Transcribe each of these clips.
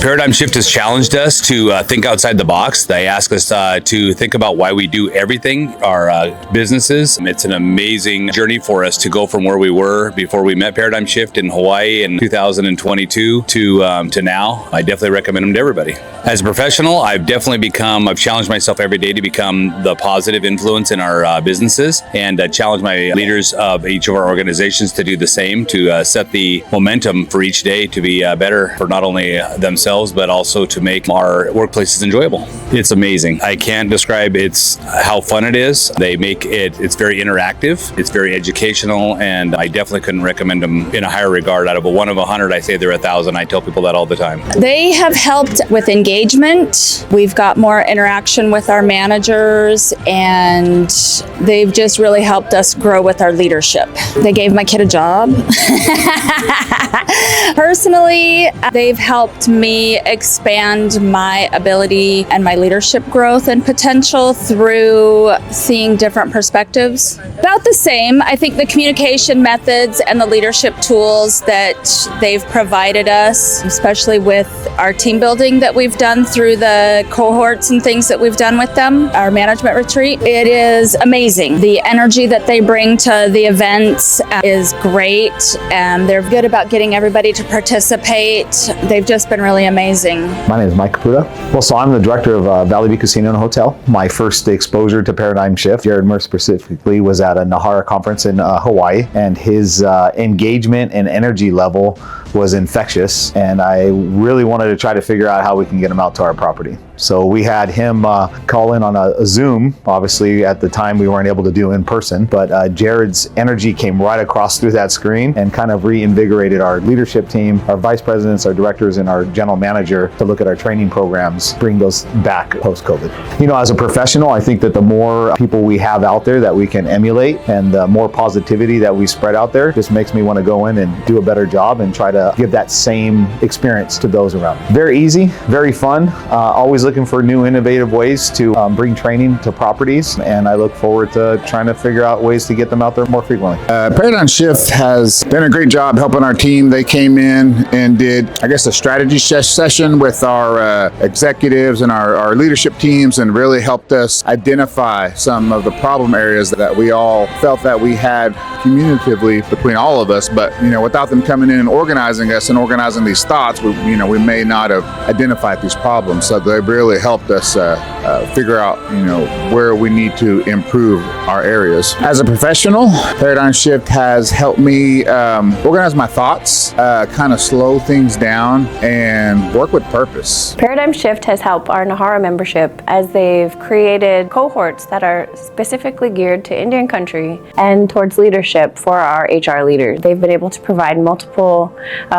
Paradigm Shift has challenged us to think outside the box. They ask us to think about why we do everything, our businesses. It's an amazing journey for us to go from where we were before we met Paradigm Shift in Hawaii in 2022 to now. I definitely recommend them to everybody. As a professional, I've challenged myself every day to become the positive influence in our businesses, and challenge my leaders of each of our organizations to do the same, to set the momentum for each day to be better for not only themselves, but also to make our workplaces enjoyable. It's amazing. I can't describe how fun it is. It's very interactive, it's very educational, and I definitely couldn't recommend them in a higher regard. Out of a 1 of 100, I say they're 1,000. I tell people that all the time. They have helped with engagement. We've got more interaction with our managers, and they've just really helped us grow with our leadership. They gave my kid a job. Personally, they've helped me expand my ability and my leadership growth and potential through seeing different perspectives. About the same. I think the communication methods and the leadership tools that they've provided us, especially with our team building that we've done through the cohorts and things that we've done with them, our management retreat, it is amazing. The energy that they bring to the events is great, and they're good about getting everybody to participate. They've just been really amazing. My name is Mike Caputa. Well, so I'm the director of Valley View Casino and Hotel. My first exposure to Paradigm Shift, Jared Moore specifically, was at a NHHARA Conference in Hawaii, and his engagement and energy level was infectious, and I really wanted to try to figure out how we can get him out to our property. So we had him call in on a Zoom. Obviously, at the time, we weren't able to do in person, but Jared's energy came right across through that screen and kind of reinvigorated our leadership team, our vice presidents, our directors, and our general manager to look at our training programs, bring those back post-COVID. You know, as a professional, I think that the more people we have out there that we can emulate, and the more positivity that we spread out there, just makes me want to go in and do a better job and try to give that same experience to those around me. Very easy, very fun, always looking for new innovative ways to bring training to properties, and I look forward to trying to figure out ways to get them out there more frequently. Paradigm Shift has done a great job helping our team. They came in and did, a strategy session with our executives and our leadership teams, and really helped us identify some of the problem areas that we all felt that we had communicatively between all of us. But without them coming in and organizing us and organizing these thoughts, we may not have identified these problems. So they really helped us figure out where we need to improve our areas. As a professional, Paradigm Shift has helped me organize my thoughts, kind of slow things down, and work with purpose. Paradigm Shift has helped our NHHARA membership as they've created cohorts that are specifically geared to Indian country and towards leadership for our HR leaders. They've been able to provide multiple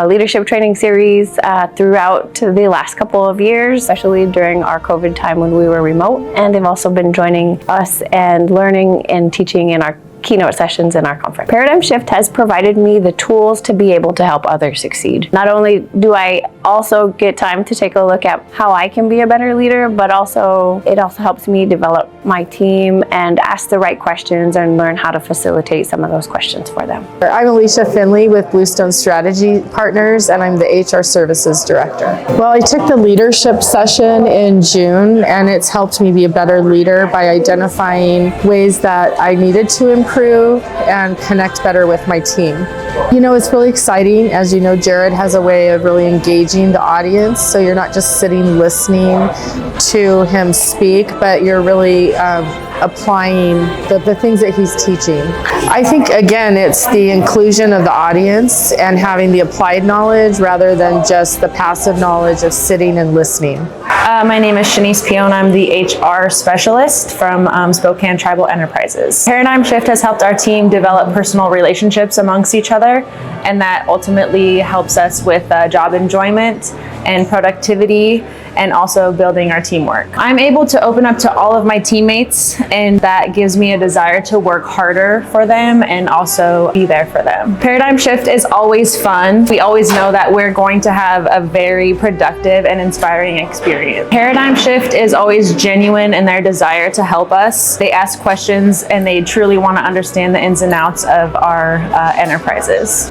leadership training series throughout the last couple of years, especially during our COVID time when we were remote. And they've also been joining us and learning and teaching in our keynote sessions in our conference. Paradigm Shift has provided me the tools to be able to help others succeed. Not only do I also get time to take a look at how I can be a better leader, but it also helps me develop my team and ask the right questions and learn how to facilitate some of those questions for them. I'm Alicia Finley with Bluestone Strategy Partners, and I'm the HR Services Director. Well, I took the leadership session in June, and it's helped me be a better leader by identifying ways that I needed to improve and connect better with my team. It's really exciting. As you know, Jared has a way of really engaging the audience, so you're not just sitting listening to him speak, but you're really applying the things that he's teaching. I think, again, it's the inclusion of the audience and having the applied knowledge rather than just the passive knowledge of sitting and listening. My name is Shanice Pion. I'm the HR specialist from Spokane Tribal Enterprises. Paradigm Shift has helped our team develop personal relationships amongst each other, and that ultimately helps us with job enjoyment and productivity, and also building our teamwork. I'm able to open up to all of my teammates, and that gives me a desire to work harder for them and also be there for them. Paradigm Shift is always fun. We always know that we're going to have a very productive and inspiring experience. Paradigm Shift is always genuine in their desire to help us. They ask questions and they truly want to understand the ins and outs of our enterprises.